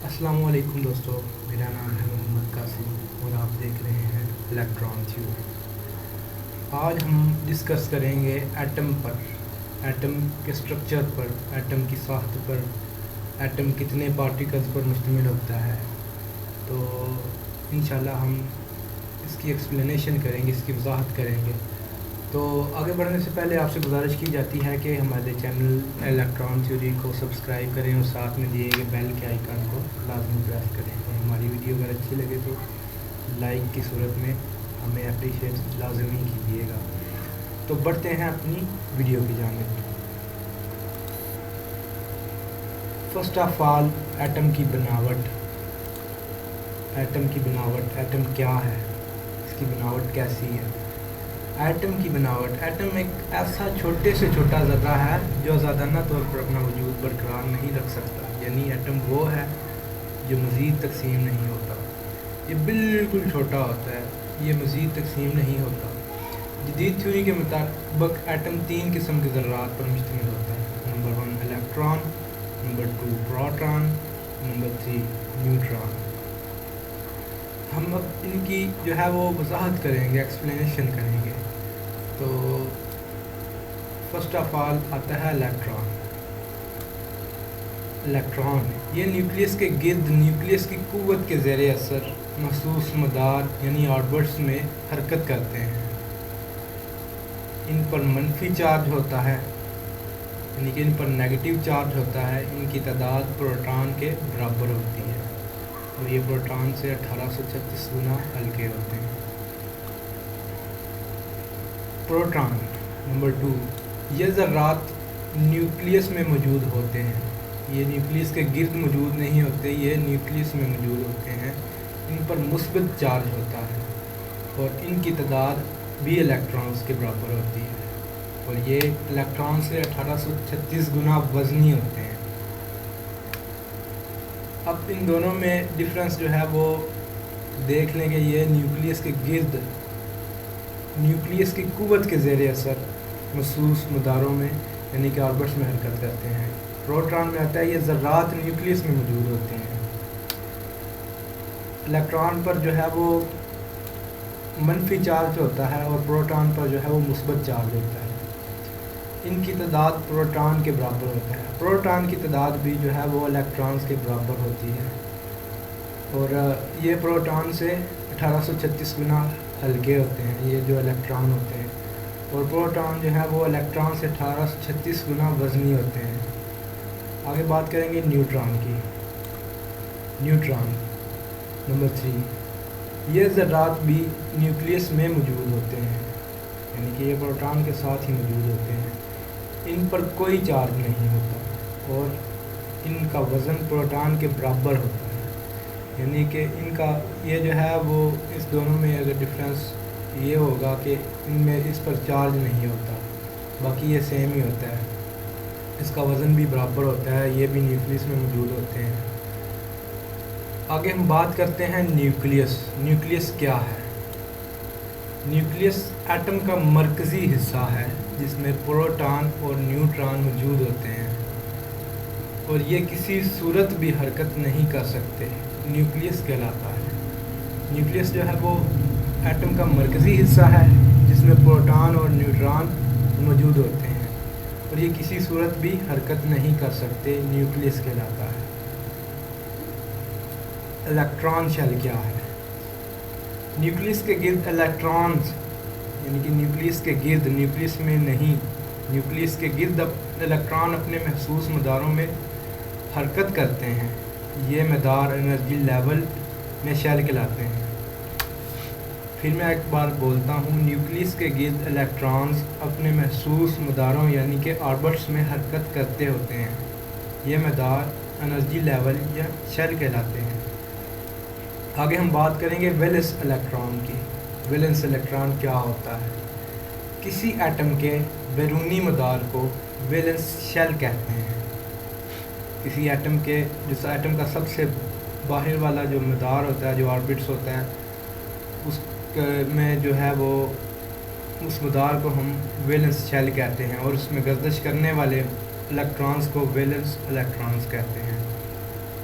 अस्सलाम वालेकुम दोस्तों, मेरा नाम है मोहम्मद कासिम और आप देख रहे हैं इलेक्ट्रॉन थ्योरी। आज हम डिस्कस करेंगे एटम पर, एटम के स्ट्रक्चर पर, एटम की साख्त पर, एटम कितने पार्टिकल्स पर मुश्तमिल होता है। तो इंशाल्लाह हम इसकी एक्सप्लेनेशन करेंगे, इसकी वजाहत करेंगे। तो आगे बढ़ने से पहले आपसे गुजारिश की जाती है कि हमारे चैनल इलेक्ट्रॉन थ्योरी को सब्सक्राइब करें और साथ में दिए गए बेल के आइकन को लाजमी प्रेस करें। और हमारी वीडियो अगर अच्छी लगे तो लाइक की सूरत में हमें अप्रिशिएट लाजमी कीजिएगा। तो बढ़ते हैं अपनी वीडियो की जानिब। फर्स्ट ऑफ ऑल, एटम की बनावट। एटम क्या है, इसकी बनावट कैसी है। एटम की बनावट, एटम एक ऐसा छोटे से छोटा ज़र्रा है जो ज़्यादाना तौर पर अपना वजूद बरकरार नहीं रख सकता। यानी एटम वो है जो मज़ीद तकसीम नहीं होता। ये बिल्कुल छोटा होता है, ये मज़ीद तकसीम नहीं होता। जदीद थ्योरी के मुताबिक एटम 3 किस्म के ज़र्रात पर मुश्तमिल होता है। Number 1 electron, number 2 proton, number 3 neutron. हम अब इनकी जो है वो वजाहत करेंगे, एक्सप्लेनेशन करेंगे। तो फर्स्ट ऑफ ऑल आता है इलेक्ट्रॉन। ये न्यूक्लियस के गिर्द, न्यूक्लियस की कुव्वत के ज़ेरे असर महसूस मदार यानी ऑर्बिट्स में हरकत करते हैं। इन पर मनफी चार्ज होता है, यानी कि इन पर नेगेटिव चार्ज होता है। इनकी तादाद प्रोटॉन के बराबर होती है और ये प्रोटॉन से 1836 गुना हल्के होते हैं। प्रोटॉन नंबर 2, ये ज़र्रात न्यूक्लियस में मौजूद होते हैं। ये न्यूक्लियस के गिर्द मौजूद नहीं होते, ये न्यूक्लियस में मौजूद होते हैं। इन पर मुस्बत चार्ज होता है और इनकी तादाद भी इलेक्ट्रॉन्स के बराबर होती है और ये इलेक्ट्रॉन से 1836 गुना वज़नी होते हैं। अब इन दोनों में डिफरेंस जो है वो देख लेंगे। ये न्यूक्लियस के गिर्द, न्यूक्लियस की कुव्वत के ज़ेरे असर महसूस मदारों में यानी कि ऑर्बिट्स में हरकत करते हैं। प्रोटॉन में आता है ये ज़र्रात न्यूक्लियस में मौजूद होते हैं। इलेक्ट्रॉन पर जो है वो मनफी चार्ज होता है और प्रोटॉन पर जो है वो मुस्बत चार्ज होता है। इनकी तादाद प्रोटॉन के बराबर होता है। प्रोटॉन की तादाद भी जो है वो इलेक्ट्रॉन्स के बराबर होती है और ये प्रोटॉन से 1836 गुना हल्के होते हैं, ये जो इलेक्ट्रॉन होते हैं। और प्रोटॉन जो है वो इलेक्ट्रॉन से 1836 गुना वज़नी होते हैं। आगे बात करेंगे न्यूट्रॉन की। न्यूट्रॉन नंबर 3, ये ज़र्रात भी न्यूक्लियस में मौजूद होते हैं, यानी कि ये प्रोटॉन के साथ ही मौजूद होते हैं। इन पर कोई चार्ज नहीं होता और इनका वज़न प्रोटॉन के बराबर होता है। यानी कि इनका ये जो है वो इस दोनों में अगर डिफरेंस ये होगा कि इनमें इस पर चार्ज नहीं होता, बाकी ये सेम ही होता है। इसका वज़न भी बराबर होता है, ये भी न्यूक्लियस में मौजूद होते हैं। आगे हम बात करते हैं न्यूक्लियस। न्यूक्लियस क्या है। न्यूक्लियस एटम का मरकज़ी हिस्सा है जिसमें प्रोटॉन और न्यूट्रॉन मौजूद होते हैं और ये किसी सूरत भी हरकत नहीं कर सकते। न्यूक्लियस कहलाता है। न्यूक्लियस जो है वो एटम का मरकज़ी हिस्सा है जिसमें प्रोटॉन और न्यूट्रॉन मौजूद होते हैं और ये किसी सूरत भी हरकत नहीं कर सकते। न्यूक्लियस कहलाता है। इलेक्ट्रॉन शेल क्या है। न्यूक्लियस के गिर्द इलेक्ट्रॉन्स, यानी कि न्यूक्लियस के गिर्द, न्यूक्लियस में नहीं, न्यूक्लियस के गिर्द इलेक्ट्रॉन अपने महसूस मदारों में हरकत करते हैं। ये मदार एनर्जी लेवल में शेल कहलाते हैं। फिर मैं एक बार बोलता हूँ, न्यूक्लियस के गिर्द इलेक्ट्रॉन्स अपने महसूस मदारों यानी कि ऑर्बिट्स में हरकत करते होते हैं। ये मदार एनर्जी लेवल या शेल कहलाते हैं। आगे हम बात करेंगे वैलेंस इलेक्ट्रॉन की। वैलेंस इलेक्ट्रॉन क्या होता है। किसी एटम के बैरूनी मदार को वैलेंस शेल कहते हैं। किसी एटम के, जिस एटम का सबसे बाहर वाला जो मदार होता है, जो ऑर्बिट्स होता है, उस में जो है वो उस मदार को हम वैलेंस शेल कहते हैं और उसमें गर्दिश करने वाले इलेक्ट्रॉन्स को वैलेंस इलेक्ट्रॉन्स कहते हैं।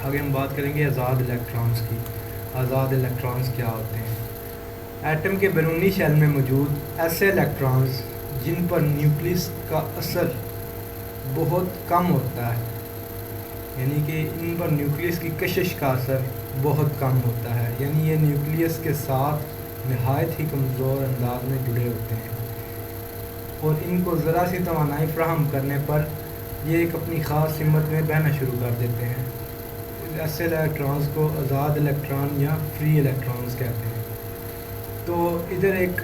آگے ہم بات کریں گے آزاد الیکٹرانز کی. آزاد الیکٹرانز کیا ہوتے ہیں؟ ایٹم کے بیرونی شیل میں موجود ایسے الیکٹرانز جن پر نیوکلس کا اثر بہت کم ہوتا ہے، یعنی کہ ان پر نیوکلس کی کشش کا اثر بہت کم ہوتا ہے، یعنی یہ نیوکلیس کے ساتھ نہایت ہی کمزور انداز میں جڑے ہوتے ہیں، اور ان کو ذرا سی توانائی فراہم کرنے پر یہ ایک اپنی خاص سمت میں بہنا شروع کر دیتے ہیں. ایسے الیکٹرانز کو آزاد الیکٹران یا فری الیکٹرانز کہتے ہیں. تو ادھر ایک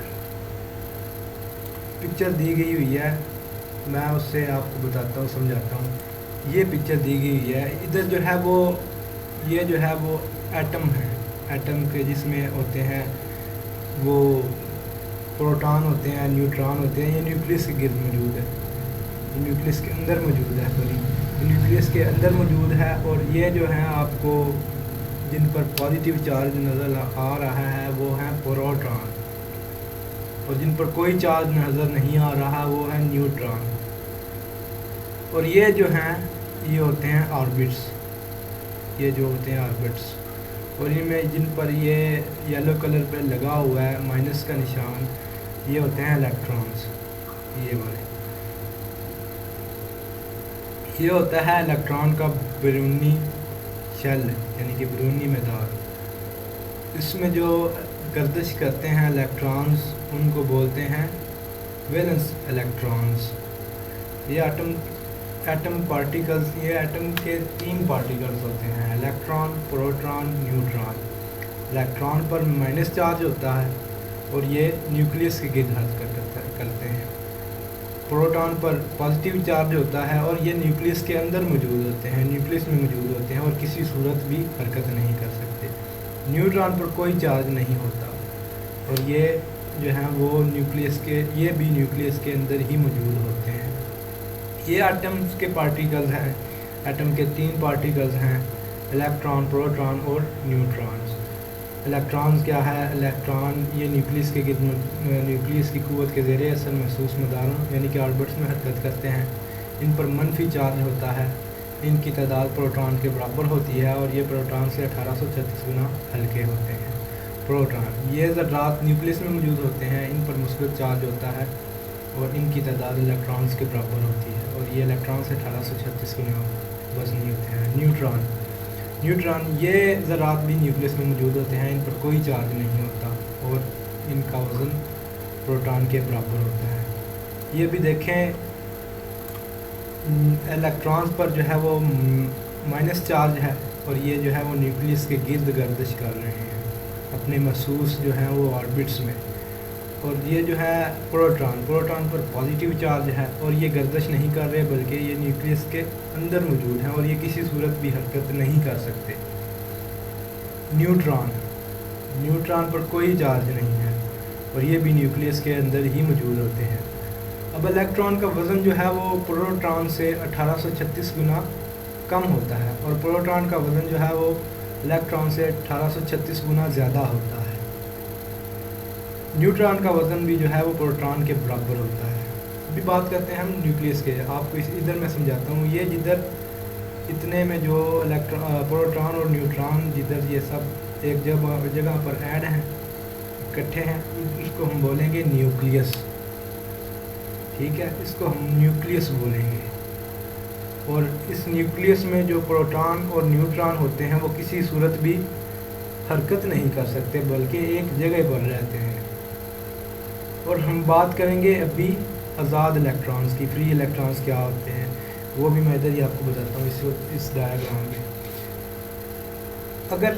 پکچر دی گئی ہوئی ہے، میں اس سے آپ کو بتاتا ہوں، سمجھاتا ہوں. یہ پکچر دی گئی ہوئی ہے، ادھر جو ہے وہ یہ جو ہے وہ ایٹم ہے، ایٹم کے جس میں ہوتے ہیں وہ پروٹان ہوتے ہیں، نیوٹران ہوتے ہیں. یہ نیوکلس کے گرد موجود ہے، یہ نیوکلس کے اندر موجود ہے، نیوکلس کے اندر موجود ہے. اور یہ جو ہیں آپ کو جن پر پازیٹیو چارج نظر آ رہا ہے وہ ہیں پروٹان، اور جن پر کوئی چارج نظر نہیں آ رہا وہ ہے نیوٹران. اور یہ جو ہیں یہ ہوتے ہیں آربٹس، یہ جو ہوتے ہیں آربٹس. اور ان میں جن پر یہ یلو کلر پہ لگا ہوا ہے مائنس کا نشان، یہ ہوتے ہیں الیکٹرانز. یہ والے یہ ہوتا ہے الیکٹران کا بیرونی شیل، یعنی کہ بیرونی میدان. اس میں جو گردش کرتے ہیں الیکٹرانز ان کو بولتے ہیں ویلنس الیکٹرانز. یہ ایٹم پارٹیکلز، یہ ایٹم کے 3 پارٹیکلز ہوتے ہیں، الیکٹران، پروٹان، نیوٹران. الیکٹران پر مائنس چارج ہوتا ہے اور یہ نیوکلیس کے گرد حرکت کرتے ہیں. پروٹان پر پازیٹیو چارج ہوتا ہے اور یہ نیوکلیس کے اندر موجود ہوتے ہیں، نیوکلیس میں موجود ہوتے ہیں اور کسی صورت بھی حرکت نہیں کر سکتے. نیوٹران پر کوئی چارج نہیں ہوتا اور یہ جو ہیں وہ یہ بھی نیوکلیس کے اندر ہی موجود ہوتے ہیں. یہ ایٹمز کے پارٹیکلز ہیں، ایٹم کے 3 پارٹیکلز ہیں، الیکٹران، پروٹان اور نیوٹرانز. الیکٹرانز کیا ہے؟ الیکٹران یہ نیوکلیس کے گرد نیوکلیس کی قوت کے زیر اثر محسوس مداروں یعنی کہ آربٹس میں حرکت کرتے ہیں. ان پر منفی چارج ہوتا ہے، ان کی تعداد پروٹان کے برابر ہوتی ہے اور یہ پروٹان سے 1836 گنا ہلکے ہوتے ہیں. پروٹان یہ ذرات نیوکلیس میں موجود ہوتے ہیں، ان پر مثبت چارج ہوتا ہے اور ان کی تعداد الیکٹرانز کے برابر ہوتی ہے اور یہ الیکٹران سے 1836 گنا وزنی ہوتے ہیں. نیوٹران یہ ذرات بھی نیوکلیس میں موجود ہوتے ہیں، ان پر کوئی چارج نہیں ہوتا اور ان کا وزن پروٹان کے برابر ہوتا ہے. یہ بھی دیکھیں الیکٹرانز پر جو ہے وہ مائنس چارج ہے اور یہ جو ہے وہ نیوکلیس کے گرد گردش کر رہے ہیں اپنے محسوس جو ہیں وہ آربٹس میں. اور یہ جو ہے پروٹان پر پازیٹیو چارج ہے اور یہ گردش نہیں کر رہے بلکہ یہ نیوکلیس کے اندر موجود ہیں اور یہ کسی صورت بھی حرکت نہیں کر سکتے. نیوٹران پر کوئی چارج نہیں ہے اور یہ بھی نیوکلیس کے اندر ہی موجود ہوتے ہیں. اب الیکٹران کا وزن جو ہے وہ پروٹان سے 1836 گنا کم ہوتا ہے اور پروٹان کا وزن جو ہے وہ الیکٹران سے 1836 گنا زیادہ ہوتا ہے. نیوٹران کا وزن بھی جو ہے وہ پروٹان کے برابر ہوتا ہے. ابھی بات کرتے ہیں ہم نیوکلیس کے. آپ کو ادھر میں سمجھاتا ہوں. یہ جدھر اتنے میں جو پروٹان اور نیوٹران جدھر یہ سب ایک جگہ پر ایڈ ہیں، اکٹھے ہیں، اس کو ہم بولیں گے نیوکلیس. ٹھیک ہے، اس کو ہم نیوکلیس بولیں گے. اور اس نیوکلیس میں جو پروٹان اور نیوٹران ہوتے ہیں وہ کسی صورت بھی حرکت نہیں کر سکتے بلکہ ایک جگہ پر رہتے ہیں. اور ہم بات کریں گے ابھی آزاد الیکٹرانز کی. فری الیکٹرانز کیا ہوتے ہیں وہ بھی میں ادھر ہی آپ کو بتاتا ہوں اس ڈائیگرام میں. اگر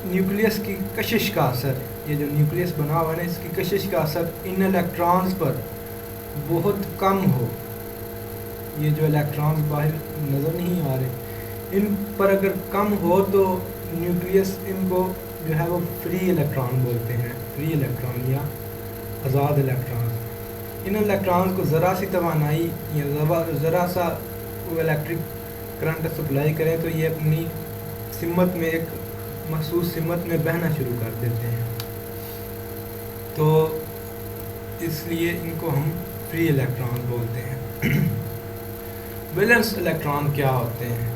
نیوکلیس کی کشش کا اثر، یہ جو نیوکلیس بنا ہوا ہے نا، اس کی کشش کا اثر ان الیکٹرانز پر بہت کم ہو، یہ جو الیکٹرانز باہر نظر نہیں آ رہے، ان پر اگر کم ہو تو نیوکلیس ان کو جو ہے وہ فری الیکٹران بولتے ہیں. فری الیکٹران یا آزاد الیکٹران. ان الیکٹرانز کو ذرا سی توانائی یا ذرا سا الیکٹرک کرنٹ سپلائی کریں تو یہ اپنی سمت میں، ایک مخصوص سمت میں بہنا شروع کر دیتے ہیں. تو اس لیے ان کو ہم فری الیکٹران بولتے ہیں. ویلنس الیکٹران کیا ہوتے ہیں؟